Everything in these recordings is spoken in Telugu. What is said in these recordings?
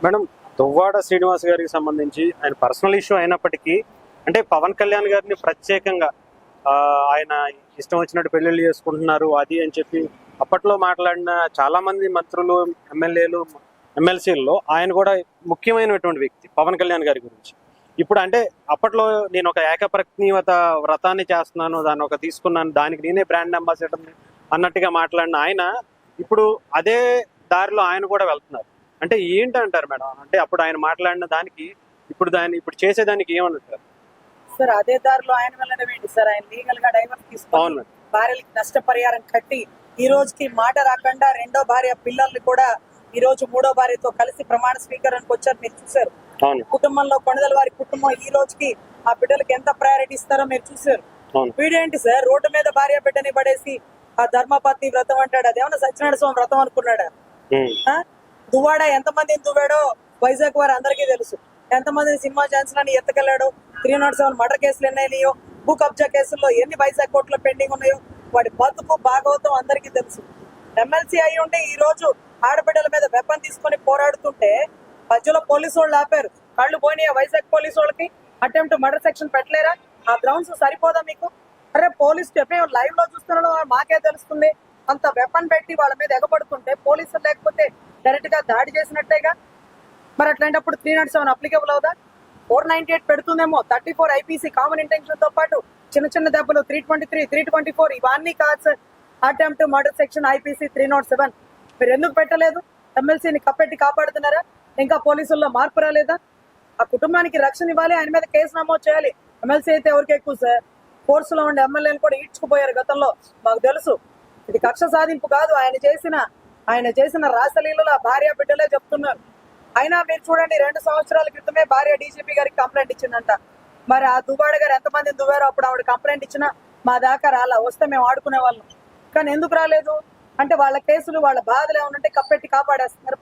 మేడం, దువ్వాడ శ్రీనివాస్ గారికి సంబంధించి ఆయన పర్సనల్ ఇష్యూ అయినప్పటికీ అంటే పవన్ కళ్యాణ్ గారిని ప్రత్యేకంగా ఆయన ఇష్టం వచ్చినట్టు పెళ్లిళ్ళు చేసుకుంటున్నారు అది అని చెప్పి అప్పట్లో మాట్లాడిన చాలా మంది మంత్రులు, ఎమ్మెల్యేలు, ఎమ్మెల్సీల్లో ఆయన కూడా ముఖ్యమైనటువంటి వ్యక్తి పవన్ కళ్యాణ్ గారి గురించి. ఇప్పుడు అంటే అప్పట్లో నేను ఒక ఏకప్రజ్ఞత వ్రతాన్ని చేస్తున్నాను, దాన్ని ఒక తీసుకున్నాను, దానికి నేనే బ్రాండ్ అంబాసిడర్ అన్నట్టుగా మాట్లాడిన ఆయన ఇప్పుడు అదే దారిలో ఆయన కూడా వెళ్తున్నారు. అంటే ఏంటంటారు మేడం? అంటే అప్పుడు ఆయన మాట్లాడిన దానికి ఇప్పుడు చేసేదానికి ఏమంటారు సార్? అదే దారిలో ఆయన వెళ్ళడం ఏంటి సార్? ఆయన లీగల్ గా డైవర్స్ తీసుకొని భార్యలకి నష్టపరిహారం కట్టి ఈ రోజుకి మాట రాకుండా రెండో భార్య పిల్లల్ని కూడా ఈ రోజు మూడో భార్యతో కలిసి ప్రమాణ స్వీకారానికి వచ్చారు. మీరు చూసారు. కుటుంబంలో కొణిదల వారి కుటుంబం ఈ రోజుకి ఆ బిడ్డలకి ఎంత ప్రయారిటీ ఇస్తారో మీరు చూసారు. వీడేంటి సార్ రోడ్డు మీద భార్య బిడ్డని పడేసి ఆ ధర్మపత్ని వ్రతం అంటాడు. అదేమన్నా సత్యనారాయణ స్వామి వ్రతం అనుకున్నాడా? దువ్వాడ ఎంతమందిని దువ్వాడో వైజాగ్ వారు అందరికీ తెలుసు. ఎంతమందిని సినిమా ఛాన్సల్ అని ఎత్తకెళ్లాడు. 307 మర్డర్ కేసులు ఎన్నైనాయో, భూ కబ్జా కేసుల్లో ఎన్ని వైజాగ్ కోర్టులో పెండింగ్ ఉన్నాయో వాడి బతుకు భాగవతం అందరికీ తెలుసు. ఎమ్మెల్సీ అయి ఉండి ఈ రోజు ఆడబిడ్డల మీద వెపన్ తీసుకొని పోరాడుతుంటే మధ్యలో పోలీసు వాళ్ళు ఆపారు. కళ్ళు పోయినాయా వైజాగ్ పోలీసు వాళ్ళకి? అటెంప్ట్ మర్డర్ సెక్షన్ పెట్టలేరా? ఆ గ్రౌండ్స్ సరిపోదా మీకు? అరే పోలీసు చెప్పే లైవ్ లో చూస్తున్నాడు, మాకే తెలుస్తుంది. అంత వెపన్ పెట్టి వాళ్ళ మీద ఎగబడుతుంటే పోలీసులు లేకపోతే డైరెక్ట్ గా దాడి చేసినట్టేగా. మరి అట్లాంటప్పుడు 307 అప్లికేబుల్ అవుదా? 498 పెడుతుందేమో. 34 ఐపీసీ కామన్ ఇంటెన్షన్ తో పాటు చిన్న చిన్న దెబ్బలు 323, 324 ఇవన్నీ కాదు sir. Attempt murder section IPC 307 మీరు ఎందుకు పెట్టలేదు? ఎమ్మెల్సీని కప్పెట్టి కాపాడుతున్నారా? ఇంకా పోలీసుల్లో మార్పు రాలేదా? ఆ కుటుంబానికి రక్షణ ఇవ్వాలి, ఆయన మీద కేసు నమోదు చేయాలి. ఎమ్మెల్సీ అయితే ఎవరికి ఎక్కువ సార్? ఫోర్స్ లో ఉండే ఎమ్మెల్యేలు కూడా ఈడ్చుకుపోయారు గతంలో, మాకు తెలుసు. ఇది కక్ష సాధింపు కాదు. ఆయన చేసిన రాసలీలలో భార్య బిడ్డలే చెప్తున్నారు. అయినా మీరు చూడండి, 2 సంవత్సరాల క్రితమే భార్య డీజీపీ గారికి కంప్లైంట్ ఇచ్చిందంట. మరి ఆ దువ్వాడ గారు ఎంతమంది దువ్వారో అప్పుడు ఆవిడ కంప్లైంట్ ఇచ్చినా మా దాకా రాలా. వస్తే మేము ఆడుకునే వాళ్ళం. కానీ ఎందుకు రాలేదు అంటే వాళ్ళ కేసులు, వాళ్ళ బాధలు ఏమన్నంటే కప్పెట్టి కాపాడేస్తున్నారు.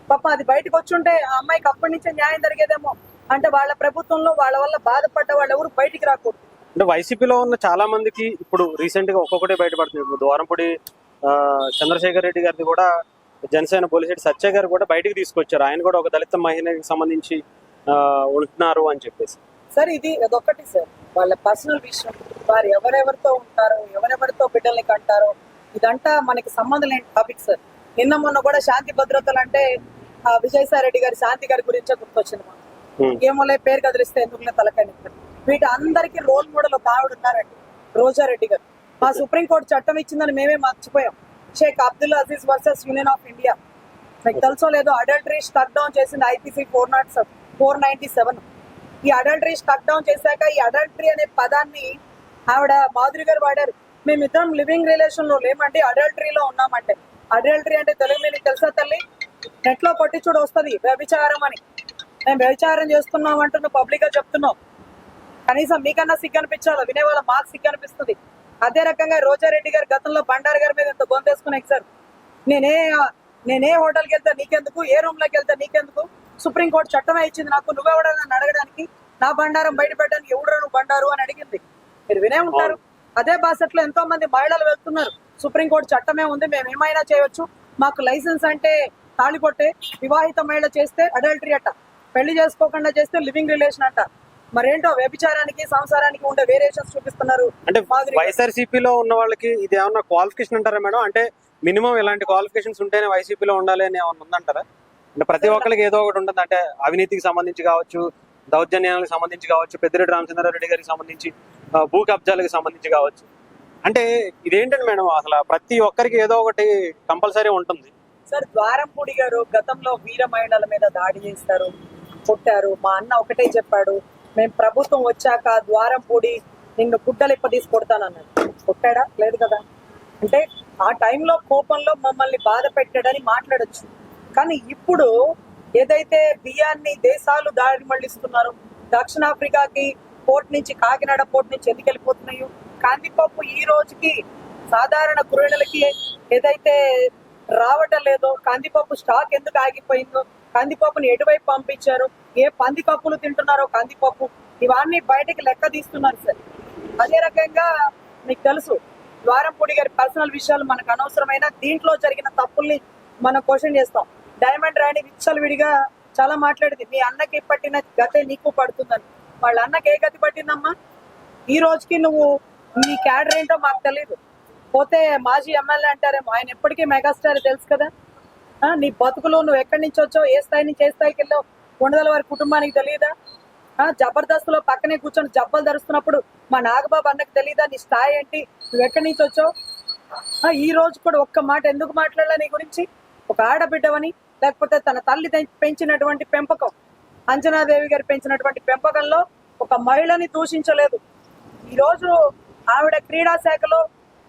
పాపం అది బయటకు వచ్చుంటే ఆ అమ్మాయికి అప్పటి నుంచే న్యాయం జరిగేదేమో. అంటే వాళ్ళ ప్రభుత్వంలో వాళ్ళ వల్ల బాధపడ్డ వాళ్ళు ఎవరు బయటికి రాకూడదు. అంటే వైసీపీలో ఉన్న చాలా మందికి ఇప్పుడు రీసెంట్ గా ఒక్కొక్కటే బయటపడుతుంది. ద్వారంపూడి చంద్రశేఖర్ రెడ్డి గారిది కూడా జనసేన పోలిశెట్టి సత్య గారు కూడా బయటకు తీసుకొచ్చారు. ఆయన కూడా ఒక దళిత మహిళకి సంబంధించి ఉంటున్నారు అని చెప్పేసి. సార్ ఇది అదొక్కటి సార్, వాళ్ళ పర్సనల్ విషయం. వారు ఎవరెవరితో ఉంటారో, ఎవరెవరితో బిడ్డల్ని కంటారో ఇదంతా మనకి సంబంధం లేని టాపిక్ సార్. నిన్న మొన్న కూడా శాంతి భద్రతలు అంటే విజయసాయి రెడ్డి గారి శాంతి గారి గురించే గుర్తొచ్చింది మాకు. ఏమోలే పేరు కదిలిస్తే ఎందుకులే తలకాయ. వీటి అందరికీ రోల్ మోడల్ ఒక ఆవిడ ఉన్నారండి, రోజారెడ్డి గారు. మా సుప్రీంకోర్టు చట్టం ఇచ్చిందని మేమే మర్చిపోయాం. Sheikh Abdul Aziz versus Union of India. మీకు తెలుసో లేదో అడల్టరీ స్టక్ డౌన్ చేసింది ఐపీసీ 497. ఈ అడల్టరీ స్టక్ డౌన్ చేశాక ఈ అడల్టరీ అనే పదాన్ని ఆవిడ మాధురి గారు వాడారు. మేమిద్దరం లివింగ్ రిలేషన్ లో లేమండి, అడల్టరీలో ఉన్నామంటే. అడల్టరీ అంటే తెలుగు మీకు తెలుసా తల్లి? నెట్ లో కొట్టి చూడ వస్తుంది వ్యభిచారం అని. మేము వ్యభిచారం చేస్తున్నాం అంటున్నా పబ్లిక్ గా చెప్తున్నాం. కనీసం మీకన్నా సిగ్గు అనిపించాలో, వినేవాళ్ళ మాకు సిగ్గు అనిపిస్తుంది. అదే రకంగా రోజారెడ్డి గారు గతంలో బండారు గారి మీద ఎంత గొంతేసుకుని ఎక్కారు. నేనే హోటల్కి వెళ్తా నీకెందుకు, ఏ రూమ్ లోకి వెళ్తా నీకెందుకు, సుప్రీంకోర్టు చట్టమే ఇచ్చింది నాకు, నువ్వెవడని అడగడానికి, నా బండారం బయట పెట్టడానికి ఎవడరా నువ్వు బండారు అని అడిగింది. మీరు వినే ఉంటారు. అదే బాసట్లో ఎంతో మంది మహిళలు వెళ్తున్నారు. సుప్రీంకోర్టు చట్టమే ఉంది, మేము ఏమైనా చేయొచ్చు, మాకు లైసెన్స్ అంటే తాళిపొట్టే, వివాహిత మహిళ చేస్తే అడల్టరీ అట్ట, పెళ్లి చేసుకోకుండా చేస్తే లివింగ్ రిలేషన్ అంట. మరేంటో వ్యభిచారానికి సంసారానికి ఉండే వేరియేషన్స్ చూపిస్తున్నారు. అంటే వైఎస్ఆర్సీపీలో ఉన్న వాళ్ళకి ఇది ఏమన్నా క్వాలిఫికేషన్ అంటారా మేడం? అంటే మినిమం ఇలాంటి క్వాలిఫికేషన్స్ ఉంటేనే వైసీపీలో ఉండాలి అని ఏమన్నా ఉందంటారా? అంటే ప్రతి ఒక్కరికి ఏదో ఒకటి ఉంటుంది. అంటే అవినీతికి సంబంధించి కావచ్చు, దౌర్జన్యాలకు సంబంధించి కావచ్చు, పెద్దిరెడ్డి రామచంద్రారెడ్డి గారికి సంబంధించి, భూ కబ్జాలకు సంబంధించి కావచ్చు. అంటే ఇదేంటండి మేడం, అసలు ప్రతి ఒక్కరికి ఏదో ఒకటి కంపల్సరీ ఉంటుంది. సార్ ద్వారంపూడి గారు గతంలో వీర మహిళల మీద దాడి చేస్తారు, కొట్టారు. మా అన్న ఒకటే చెప్పాడు, మేము ప్రభుత్వం వచ్చాక ద్వారంపూడి నిన్ను గుడ్డలిప్ప తీసి కొడతానన్నాడు. కొట్టాడా? లేదు కదా. అంటే ఆ టైంలో కోపంలో మమ్మల్ని బాధ పెట్టాడని మాట్లాడొచ్చు. కానీ ఇప్పుడు ఏదైతే బియ్యాన్ని దేశాలు దాడి మళ్లిస్తున్నారో, దక్షిణాఫ్రికాకి పోర్ట్ నుంచి, కాకినాడ పోర్ట్ నుంచి ఎందుకు వెళ్ళిపోతున్నాయో, కందిపప్పు ఈ రోజుకి సాధారణ గృహిణులకి ఏదైతే రావటం లేదో, కందిపప్పు స్టాక్ ఎందుకు ఆగిపోయిందో, కందిపప్పుని ఎటువైపు పంపించారు, ఏ పందిపప్పులు తింటున్నారో కందిపప్పు, ఇవన్నీ బయటకి లెక్క తీస్తున్నారు సార్. అదే రకంగా మీకు తెలుసు ద్వారంపూడి గారి పర్సనల్ విషయాలు మనకు అనవసరమైన, దీంట్లో జరిగిన తప్పుల్ని మనం క్వశ్చన్ చేస్తాం. డైమండ్ రాణి విచ్చలవిడిగా చాలా మాట్లాడింది. మీ అన్నకి పట్టిన గతే నీకు పడుతుందని. వాళ్ళ అన్నకి ఏ గతి పట్టిందమ్మా? ఈ రోజుకి నువ్వు నీ క్యాడర్ ఏంటో మాకు తెలియదు. పోతే మాజీ ఎమ్మెల్యే అంటారేమో, ఆయన ఎప్పటికీ మెగాస్టార్ తెలుసు కదా. నీ బతుకులు నువ్వు ఎక్కడి నుంచి వచ్చావు, ఏ స్థాయి నుంచి ఏ స్థాయికి వెళ్ళావు, కొండదల వారి కుటుంబానికి తెలియదా? జబర్దస్త్ లో పక్కనే కూర్చొని జబ్బలు ధరుస్తున్నప్పుడు మా నాగబాబు అన్నకి తెలియదా నీ స్థాయి ఏంటి, నువ్వు ఎక్కడి నుంచి వచ్చావు? ఈ రోజు కూడా ఒక్క మాట ఎందుకు మాట్లాడాల నీ గురించి? ఒక ఆడబిడ్డవని, లేకపోతే తన తల్లి పెంచినటువంటి పెంపకం, అంజనాదేవి గారు పెంచినటువంటి పెంపకంలో ఒక మహిళని దూషించలేదు. ఈ రోజు ఆవిడ క్రీడా శాఖలో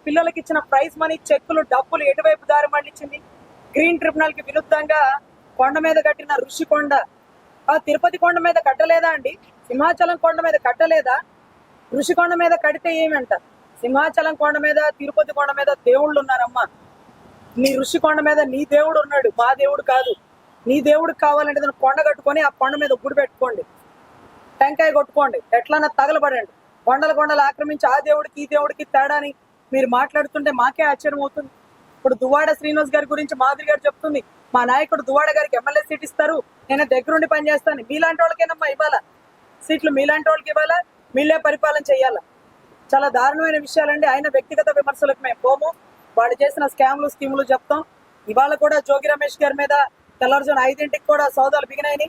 పిల్లలకి ఇచ్చిన ప్రైజ్ మనీ, చెక్కులు, డబ్బులు ఎటువైపు దారి మళ్ళించింది? గ్రీన్ ట్రిబ్యునల్ కి విరుద్ధంగా కొండ మీద కట్టిన ఋషికొండ, తిరుపతి కొండ మీద కట్టలేదా అండి? సింహాచలం కొండ మీద కట్టలేదా? ఋషికొండ మీద కడితే ఏమంట? సింహాచలం కొండ మీద, తిరుపతి కొండ మీద దేవుళ్ళు ఉన్నారమ్మా. నీ ఋషికొండ మీద నీ దేవుడు ఉన్నాడు, మా దేవుడు కాదు. నీ దేవుడికి కావాలంటే దాన్ని కొండ కట్టుకొని ఆ కొండ మీద గుడి పెట్టుకోండి, టెంకాయ కొట్టుకోండి, ఎట్లన్నా తగలబడండి. కొండలు ఆక్రమించి ఆ దేవుడికి ఈ దేవుడికి తేడాని మీరు మాట్లాడుతుంటే మాకే ఆశ్చర్యం అవుతుంది. ఇప్పుడు దువ్వాడ శ్రీనివాస్ గారి గురించి మాధురి గారు చెప్తుంది, మా నాయకుడు దువ్వాడ గారికి ఎమ్మెల్యే సీట్ ఇస్తారు, నేను దగ్గరుండి పనిచేస్తాను. మీలాంటి వాళ్ళకేనమ్మా ఇవ్వాలా సీట్లు? మీలాంటి వాళ్ళకి ఇవ్వాలా? మీళ్ళే పరిపాలన చేయాలా? చాలా దారుణమైన విషయాలండి. ఆయన వ్యక్తిగత విమర్శలకు మేము పోము. వాళ్ళు చేసిన స్కామ్లు, స్కీములు చెప్తాం. ఇవాళ కూడా జోగి రమేష్ గారి మీద తెల్లవారుజామున 5ంటికి కూడా సౌదాలు బిగినాయని